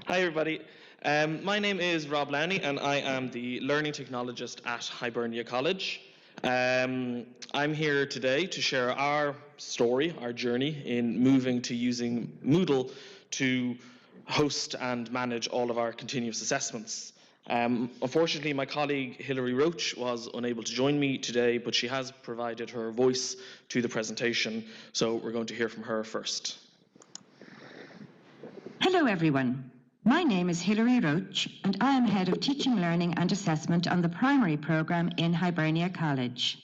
Hi, everybody. My name is Rob Lowney, and I am the Learning Technologist at Hibernia College. I'm here today to share our story, our journey in moving to using Moodle to host and manage all of our continuous assessments. Unfortunately, my colleague Hilary Roach was unable to join me today, but she has provided her voice to the presentation, so we're going to hear from her first. Hello everyone. My name is Hilary Roach and I am Head of Teaching, Learning and Assessment on the primary programme in Hibernia College.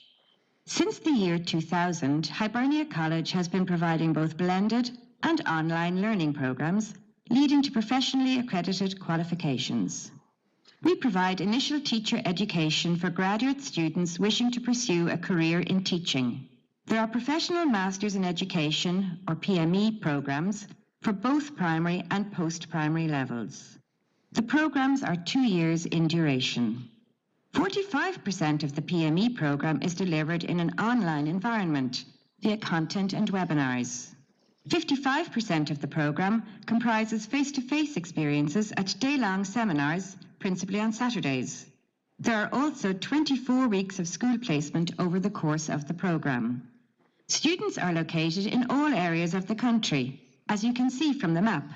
Since the year 2000, Hibernia College has been providing both blended and online learning programmes, leading to professionally accredited qualifications. We provide initial teacher education for graduate students wishing to pursue a career in teaching. There are Professional Masters in Education, or PME, programmes for both primary and post-primary levels. The programmes are 2 years in duration. 45% of the PME programme is delivered in an online environment via content and webinars. 55% of the programme comprises face-to-face experiences at day-long seminars, principally on Saturdays. There are also 24 weeks of school placement over the course of the programme. Students are located in all areas of the country, as you can see from the map.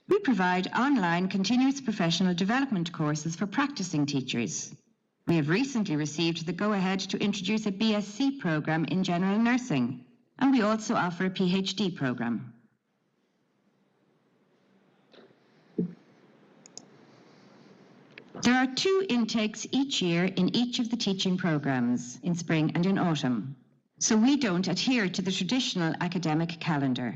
We provide online continuous professional development courses for practicing teachers. We have recently received the go-ahead to introduce a BSc programme in general nursing, and we also offer a PhD programme. There are 2 intakes each year in each of the teaching programmes, in spring and in autumn, so we don't adhere to the traditional academic calendar.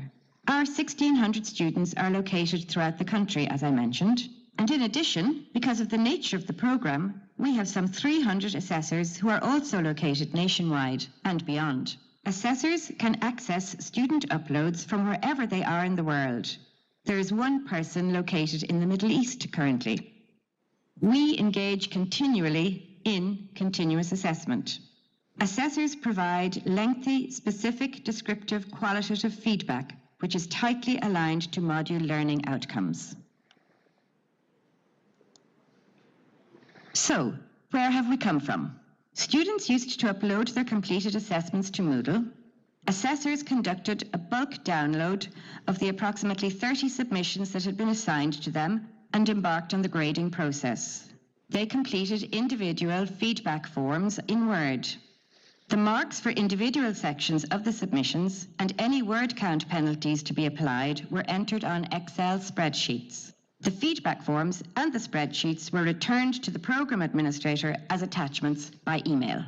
Our 1,600 students are located throughout the country, as I mentioned, and in addition, because of the nature of the programme, we have some 300 assessors who are also located nationwide and beyond. Assessors can access student uploads from wherever they are in the world. There is one person located in the Middle East currently. We engage continually in continuous assessment. Assessors provide lengthy, specific, descriptive, qualitative feedback which is tightly aligned to module learning outcomes. So, where have we come from? Students used to upload their completed assessments to Moodle. Assessors conducted a bulk download of the approximately 30 submissions that had been assigned to them and embarked on the grading process. They completed individual feedback forms in Word. The marks for individual sections of the submissions and any word count penalties to be applied were entered on Excel spreadsheets. The feedback forms and the spreadsheets were returned to the program administrator as attachments by email.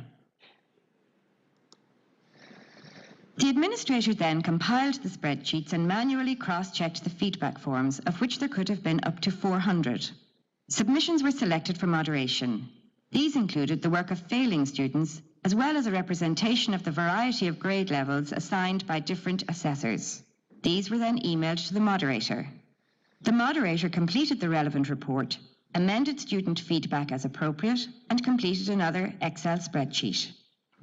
The administrator then compiled the spreadsheets and manually cross-checked the feedback forms, of which there could have been up to 400. Submissions were selected for moderation. These included the work of failing students, as well as a representation of the variety of grade levels assigned by different assessors. These were then emailed to the moderator. The moderator completed the relevant report, amended student feedback as appropriate, and completed another Excel spreadsheet.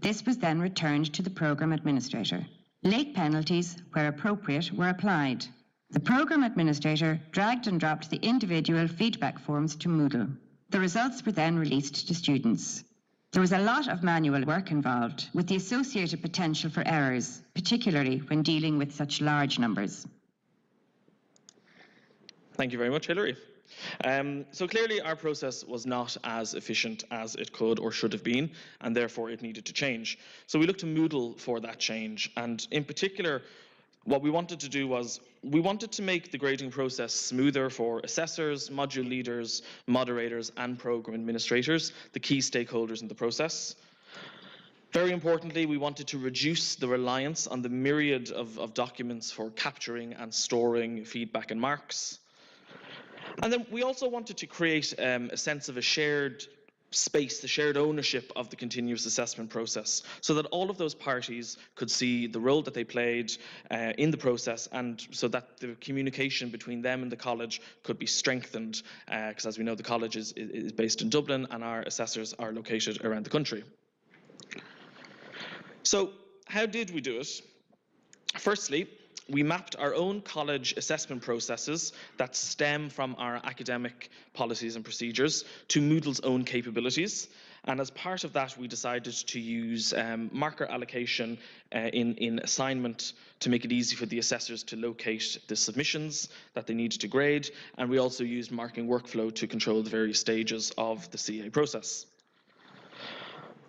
This was then returned to the program administrator. Late penalties, where appropriate, were applied. The program administrator dragged and dropped the individual feedback forms to Moodle. The results were then released to students. There was a lot of manual work involved, with the associated potential for errors, particularly when dealing with such large numbers. Thank you very much, Hilary. So clearly our process was not as efficient as it could or should have been, and therefore it needed to change. So we looked to Moodle for that change, and in particular, what we wanted to do was we wanted to make the grading process smoother for assessors, module leaders, moderators, and program administrators, the key stakeholders in the process. Very importantly, we wanted to reduce the reliance on the myriad of documents for capturing and storing feedback and marks. And then we also wanted to create a sense of a shared space, the shared ownership of the continuous assessment process, so that all of those parties could see the role that they played in the process, and so that the communication between them and the college could be strengthened, because as we know, the college is based in Dublin and our assessors are located around the country. So how did we do it? Firstly, we mapped our own college assessment processes that stem from our academic policies and procedures to Moodle's own capabilities. And as part of that, we decided to use marker allocation in assignment to make it easy for the assessors to locate the submissions that they needed to grade. And we also used marking workflow to control the various stages of the CA process.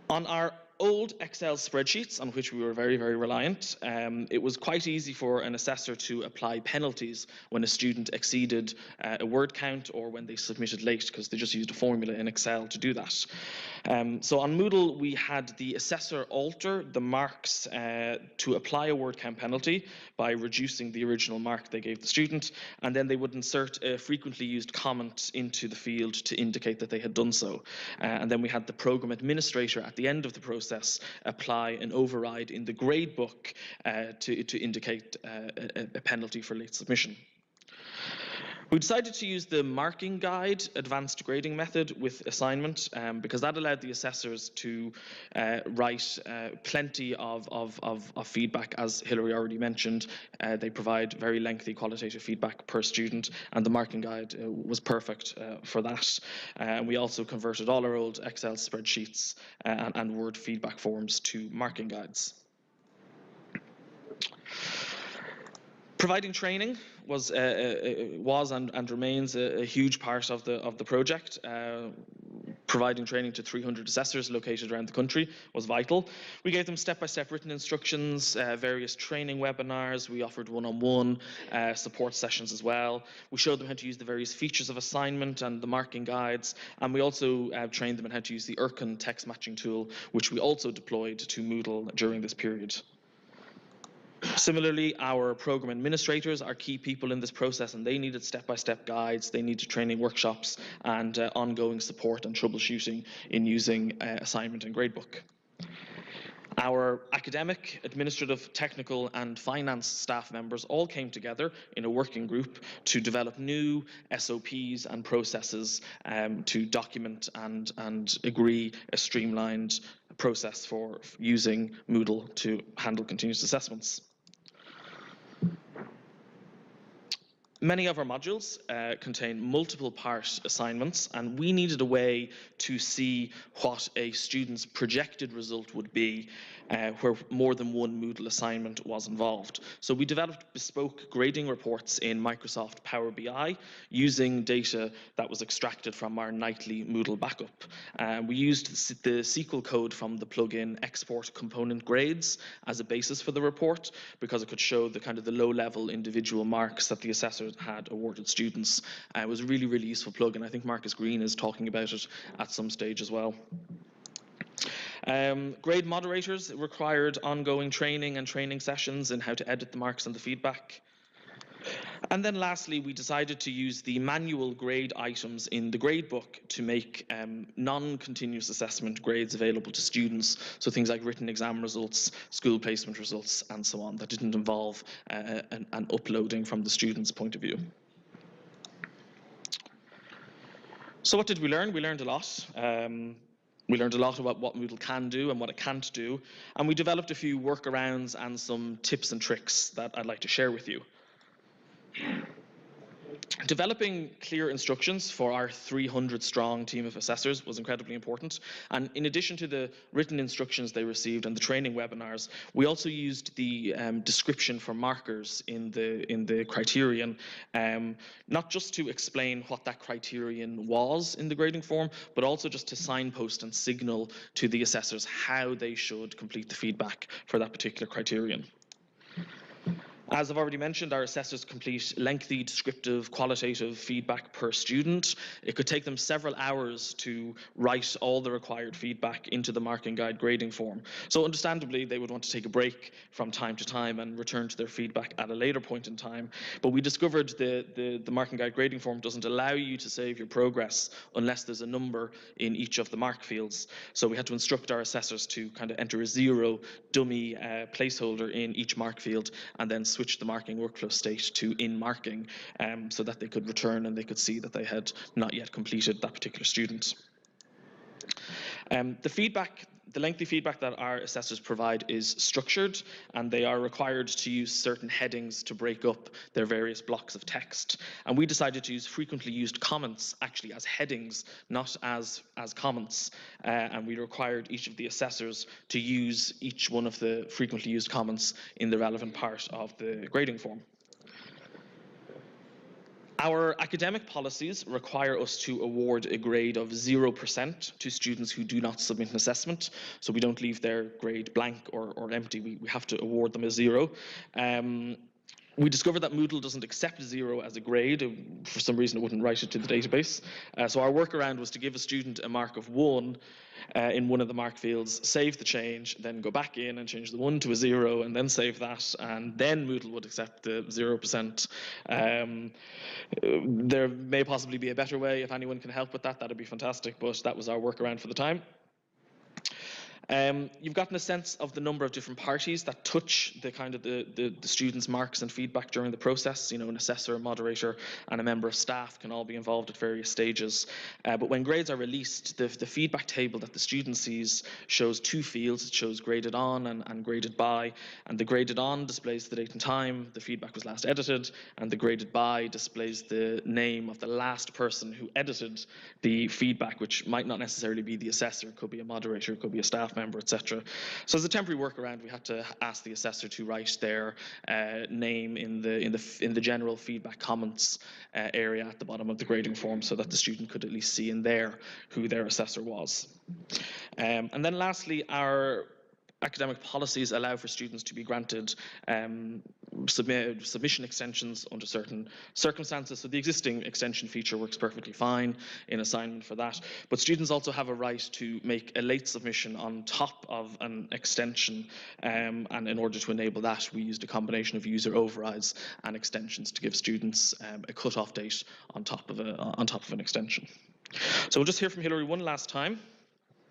On our old Excel spreadsheets, on which we were very, very reliant, it was quite easy for an assessor to apply penalties when a student exceeded a word count or when they submitted late, because they just used a formula in Excel to do that. So on Moodle, we had the assessor alter the marks to apply a word count penalty by reducing the original mark they gave the student, and then they would insert a frequently used comment into the field to indicate that they had done so. And then we had the program administrator at the end of the process apply an override in the grade book to indicate a penalty for late submission. We decided to use the marking guide advanced grading method with assignment because that allowed the assessors to write plenty of feedback. As Hilary already mentioned, they provide very lengthy qualitative feedback per student, and the marking guide was perfect for that. We also converted all our old Excel spreadsheets and Word feedback forms to marking guides. Providing training was and remains a huge part of the project. Providing training to 300 assessors located around the country was vital. We gave them step-by-step written instructions, various training webinars. We offered one-on-one support sessions as well. We showed them how to use the various features of assignment and the marking guides, and we also trained them on how to use the Urkin text matching tool, which we also deployed to Moodle during this period. Similarly, our program administrators are key people in this process, and they needed step-by-step guides, they needed training workshops, and ongoing support and troubleshooting in using assignment and gradebook. Our academic, administrative, technical, and finance staff members all came together in a working group to develop new SOPs and processes to document and agree a streamlined process for using Moodle to handle continuous assessments. Many of our modules contain multiple part assignments, and we needed a way to see what a student's projected result would be where more than one Moodle assignment was involved. So we developed bespoke grading reports in Microsoft Power BI using data that was extracted from our nightly Moodle backup. We used the SQL code from the plugin Export Component Grades as a basis for the report because it could show the kind of the low-level individual marks that the assessor had awarded students. It was a really, really useful plugin. I think Marcus Green is talking about it at some stage as well. Grade moderators required ongoing training and training sessions in how to edit the marks and the feedback. And then lastly, we decided to use the manual grade items in the gradebook to make non-continuous assessment grades available to students. So things like written exam results, school placement results, and so on, that didn't involve an uploading from the student's point of view. So what did we learn? We learned a lot. We learned a lot about what Moodle can do and what it can't do. And we developed a few workarounds and some tips and tricks that I'd like to share with you. Developing clear instructions for our 300-strong team of assessors was incredibly important. And in addition to the written instructions they received and the training webinars, we also used the description for markers in the criterion, not just to explain what that criterion was in the grading form, but also just to signpost and signal to the assessors how they should complete the feedback for that particular criterion. As I've already mentioned, our assessors complete lengthy, descriptive, qualitative feedback per student. It could take them several hours to write all the required feedback into the marking guide grading form. So understandably, they would want to take a break from time to time and return to their feedback at a later point in time. But we discovered the marking guide grading form doesn't allow you to save your progress unless there's a number in each of the mark fields. So we had to instruct our assessors to kind of enter a 0 dummy placeholder in each mark field and then switch the marking workflow state to in marking so that they could return and they could see that they had not yet completed that particular student. The feedback The lengthy feedback that our assessors provide is structured, and they are required to use certain headings to break up their various blocks of text. And we decided to use frequently used comments actually as headings, not as comments. And we required each of the assessors to use each one of the frequently used comments in the relevant part of the grading form. Our academic policies require us to award a grade of 0% to students who do not submit an assessment. So we don't leave their grade blank or empty. We have to award them a 0. We discovered that Moodle doesn't accept 0 as a grade. For some reason, it wouldn't write it to the database. So our workaround was to give a student a mark of 1 in one of the mark fields, save the change, then go back in and change the 1 to a 0, and then save that, and then Moodle would accept the 0%. There may possibly be a better way. If anyone can help with that, that'd be fantastic, but that was our workaround for the time. You've gotten a sense of the number of different parties that touch the kind of the students' marks and feedback during the process. You know, an assessor, a moderator, and a member of staff can all be involved at various stages. But when grades are released, the feedback table that the student sees shows 2 fields. It shows graded on and graded by. And the graded on displays the date and time the feedback was last edited, and the graded by displays the name of the last person who edited the feedback, which might not necessarily be the assessor. It could be a moderator, it could be a staff member, etc. So as a temporary workaround, we had to ask the assessor to write their name in the general feedback comments area at the bottom of the grading form, so that the student could at least see in there who their assessor was. And then lastly, our academic policies allow for students to be granted submission extensions under certain circumstances. So the existing extension feature works perfectly fine in assignment for that. But students also have a right to make a late submission on top of an extension. And in order to enable that, we used a combination of user overrides and extensions to give students a cutoff date on top of an extension. So we'll just hear from Hilary one last time.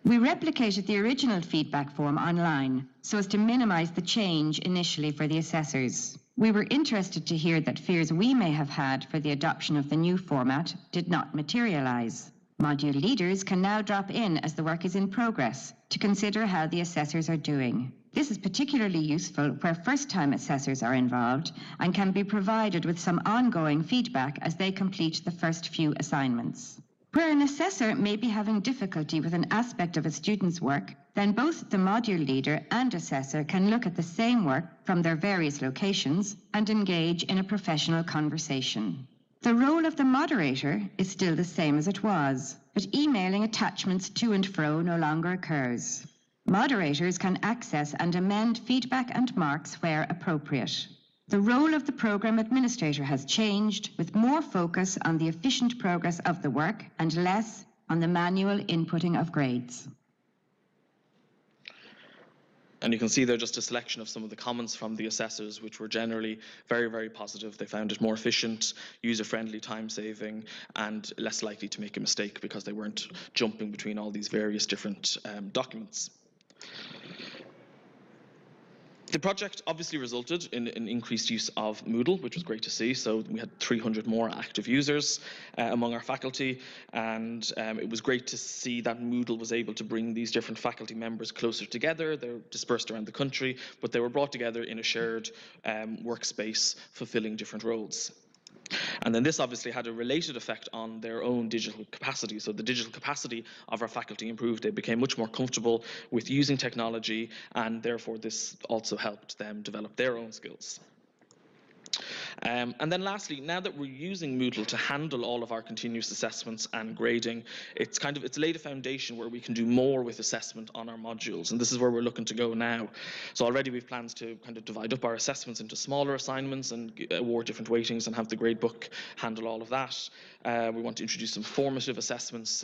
We replicated the original feedback form online so as to minimize the change initially for the assessors. We were interested to hear that fears we may have had for the adoption of the new format did not materialize. Module leaders can now drop in as the work is in progress to consider how the assessors are doing. This is particularly useful where first-time assessors are involved and can be provided with some ongoing feedback as they complete the first few assignments. Where an assessor may be having difficulty with an aspect of a student's work, then both the module leader and assessor can look at the same work from their various locations and engage in a professional conversation. The role of the moderator is still the same as it was, but emailing attachments to and fro no longer occurs. Moderators can access and amend feedback and marks where appropriate. The role of the program administrator has changed, with more focus on the efficient progress of the work and less on the manual inputting of grades. And you can see there just a selection of some of the comments from the assessors, which were generally very, very positive. They found it more efficient, user-friendly, time-saving, and less likely to make a mistake because they weren't jumping between all these various different documents. The project obviously resulted in an increased use of Moodle, which was great to see. So we had 300 more active users among our faculty, and it was great to see that Moodle was able to bring these different faculty members closer together. They're dispersed around the country, but they were brought together in a shared workspace, fulfilling different roles. And then this obviously had a related effect on their own digital capacity. So the digital capacity of our faculty improved. They became much more comfortable with using technology, and therefore this also helped them develop their own skills. And then lastly, now that we're using Moodle to handle all of our continuous assessments and grading, it's laid a foundation where we can do more with assessment on our modules, and this is where we're looking to go now. So already we've plans to kind of divide up our assessments into smaller assignments and award different weightings and have the gradebook handle all of that. We want to introduce some formative assessments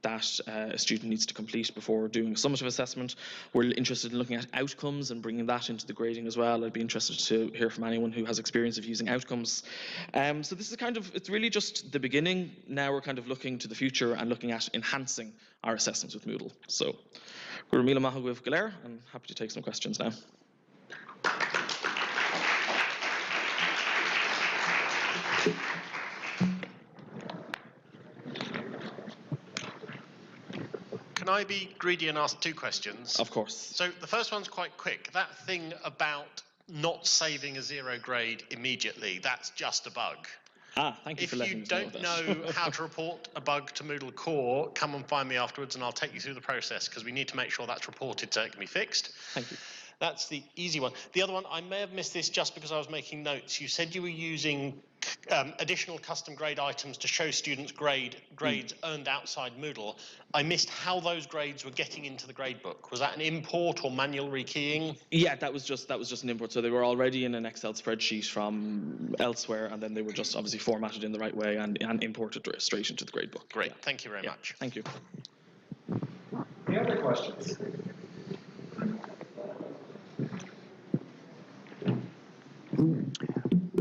that a student needs to complete before doing a summative assessment. We're interested in looking at outcomes and bringing that into the grading as well. I'd be interested to hear from anyone who has experience of using outcomes. So this is it's really just the beginning. Now we're kind of looking to the future and looking at enhancing our assessments with Moodle. So, Gurmila Mahagwiv Galer, I'm happy to take some questions now. can I be greedy and ask 2 questions? Of course. So the first one's quite quick. That thing about not saving a 0 grade immediately, that's just a bug. Thank you for letting If you us know don't that. know how to report a bug to Moodle Core, come and find me afterwards and I'll take you through the process, because we need to make sure that's reported so it can be fixed. Thank you. That's the easy one. The other one, I may have missed this just because I was making notes. You said you were using additional custom grade items to show students grades earned outside Moodle. I missed how those grades were getting into the gradebook. Was that an import or manual rekeying? Yeah, that was just an import. So they were already in an Excel spreadsheet from elsewhere, and then they were just obviously formatted in the right way and imported straight into the gradebook. Great, thank you very much. Thank you. Any other questions?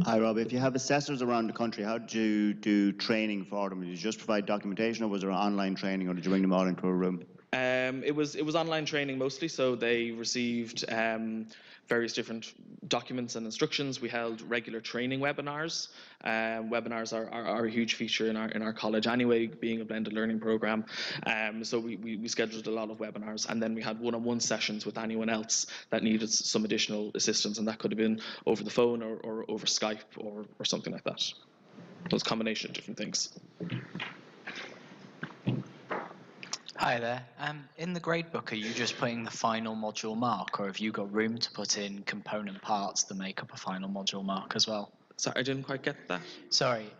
Hi, Rob. If you have assessors around the country, how did you do training for them? Did you just provide documentation, or was there online training, or did you bring them all into a room? It was online training mostly, so they received various different documents and instructions. We held regular training webinars. Webinars are a huge feature in our college anyway, being a blended learning program. So we scheduled a lot of webinars, and then we had one-on-one sessions with anyone else that needed some additional assistance, and that could have been over the phone or over Skype or something like that. So it's a combination of different things. Hi there. In the gradebook, are you just putting the final module mark, or have you got room to put in component parts that make up a final module mark as well? Sorry, I didn't quite get that. Sorry,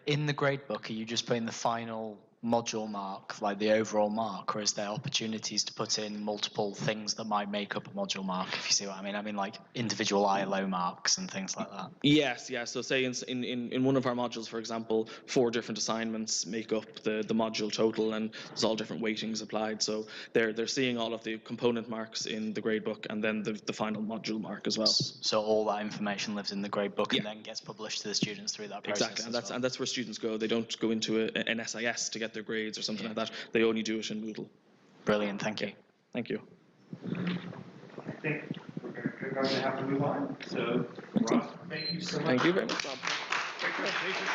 in the gradebook, are you just putting the final module mark, like the overall mark, or is there opportunities to put in multiple things that might make up a module mark, if you see what I mean? I mean, like individual ILO marks and things like that. Yes, yeah. So say in one of our modules, for example, 4 different assignments make up the module total, and there's all different weightings applied. So they're seeing all of the component marks in the gradebook, and then the final module mark as well. So all that information lives in the gradebook and then gets published to the students through that process. Exactly, and that's where students go. They don't go into an SIS to get their grades or something like that. They only do it in Moodle. Brilliant, thank you. Thank you. I think we're going to have to move on. So, Ross, thank you so much. Thank you very much, Rob. Great presentation.